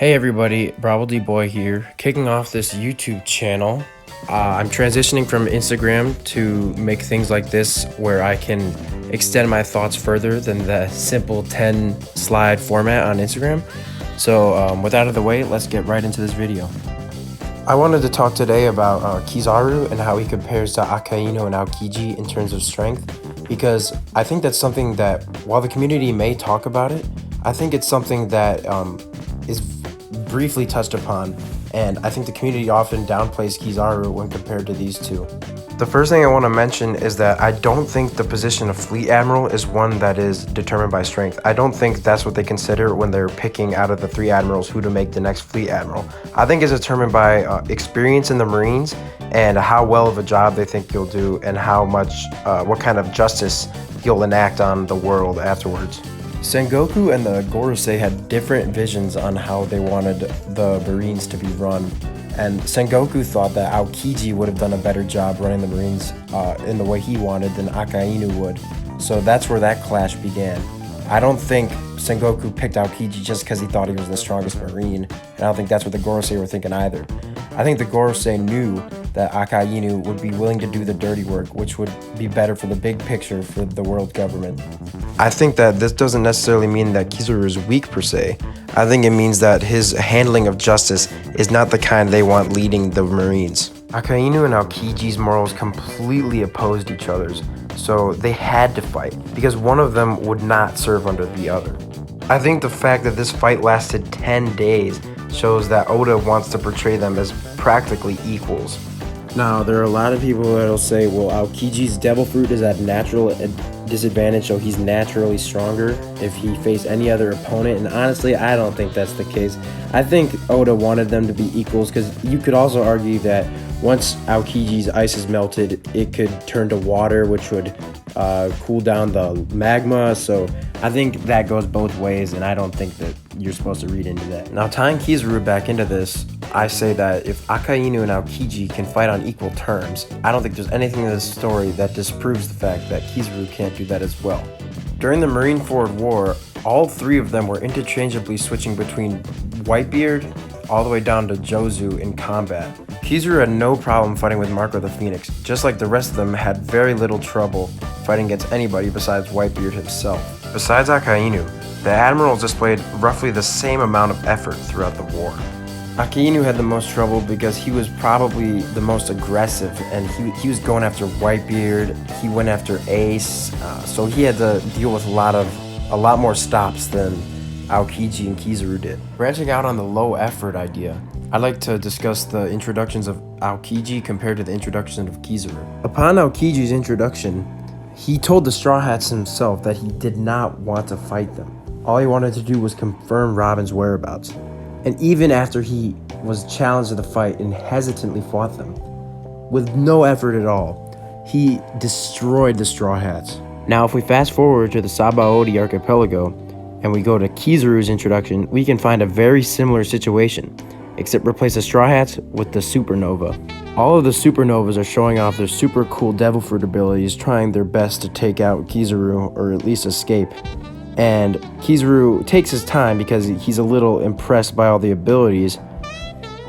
Hey everybody, Bravo D Boy here, kicking off this YouTube channel. I'm transitioning from Instagram to make things like this where I can extend my thoughts further than the simple 10 slide format on Instagram. So with that out of the way, let's get right into this video. I wanted to talk today about Kizaru and how he compares to Akainu and Aokiji in terms of strength, because I think that's something that, while the community may talk about it, I think it's something that is briefly touched upon, and I think the community often downplays Kizaru when compared to these two. The first thing I want to mention is that I don't think the position of Fleet Admiral is one that is determined by strength. I don't think that's what they consider when they're picking out of the three admirals who to make the next Fleet Admiral. I think it's determined by experience in the Marines and how well of a job they think you'll do and how much, what kind of justice you'll enact on the world afterwards. Sengoku and the Gorosei had different visions on how they wanted the Marines to be run, and Sengoku thought that Aokiji would have done a better job running the Marines in the way he wanted than Akainu would. So that's where that clash began. I don't think Sengoku picked Aokiji just because he thought he was the strongest Marine, and I don't think that's what the Gorosei were thinking either. I think the Gorosei knew that Akainu would be willing to do the dirty work, which would be better for the big picture for the world government. I think that this doesn't necessarily mean that Kizaru is weak per se. I think it means that his handling of justice is not the kind they want leading the Marines. Akainu and Aokiji's morals completely opposed each other's, so they had to fight, because one of them would not serve under the other. I think the fact that this fight lasted 10 days shows that Oda wants to portray them as practically equals. Now, there are a lot of people that'll say, well, Aokiji's Devil Fruit is at natural disadvantage, so he's naturally stronger if he faced any other opponent, and honestly, I don't think that's the case. I think Oda wanted them to be equals, because you could also argue that once Aokiji's ice is melted, it could turn to water, which would cool down the magma, so I think that goes both ways, and I don't think that you're supposed to read into that. Now, tying Kizaru back into this, I say that if Akainu and Aokiji can fight on equal terms, I don't think there's anything in this story that disproves the fact that Kizaru can't do that as well. During the Marineford War, all three of them were interchangeably switching between Whitebeard all the way down to Jozu in combat. Kizaru had no problem fighting with Marco the Phoenix, just like the rest of them had very little trouble fighting against anybody besides Whitebeard himself. Besides Akainu, the admirals displayed roughly the same amount of effort throughout the war. Akainu had the most trouble because he was probably the most aggressive, and he was going after Whitebeard, he went after Ace, so he had to deal with a lot more stops than Aokiji and Kizaru did. Branching out on the low effort idea, I'd like to discuss the introductions of Aokiji compared to the introduction of Kizaru. Upon Aokiji's introduction, he told the Straw Hats himself that he did not want to fight them. All he wanted to do was confirm Robin's whereabouts. And even after he was challenged to the fight and hesitantly fought them, with no effort at all, he destroyed the Straw Hats. Now, if we fast forward to the Sabaody archipelago, and we go to Kizaru's introduction, we can find a very similar situation, except replace the Straw Hats with the Supernova. All of the Supernovas are showing off their super cool Devil Fruit abilities, trying their best to take out Kizaru, or at least escape. And Kizaru takes his time because he's a little impressed by all the abilities,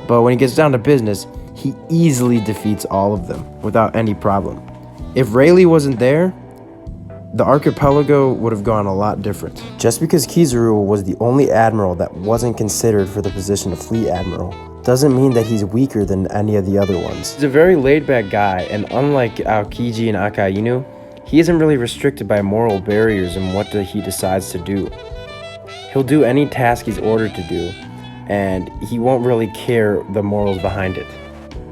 but when he gets down to business, he easily defeats all of them without any problem. If Rayleigh wasn't there, the archipelago would have gone a lot different. Just because Kizaru was the only admiral that wasn't considered for the position of Fleet Admiral doesn't mean that he's weaker than any of the other ones. He's a very laid-back guy, and unlike Aokiji and Akainu, he isn't really restricted by moral barriers in what he decides to do. He'll do any task he's ordered to do, and he won't really care the morals behind it.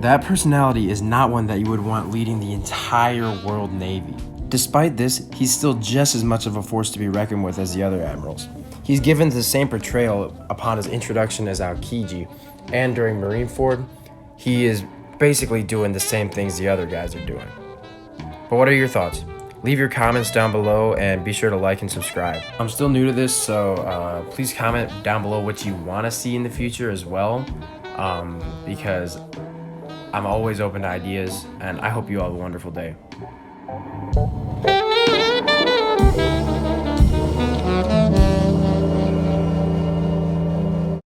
That personality is not one that you would want leading the entire world navy. Despite this, he's still just as much of a force to be reckoned with as the other admirals. He's given the same portrayal upon his introduction as Aokiji, and during Marineford, he is basically doing the same things the other guys are doing. But what are your thoughts? Leave your comments down below and be sure to like and subscribe. I'm still new to this, so please comment down below what you want to see in the future as well, because I'm always open to ideas, and I hope you all have a wonderful day.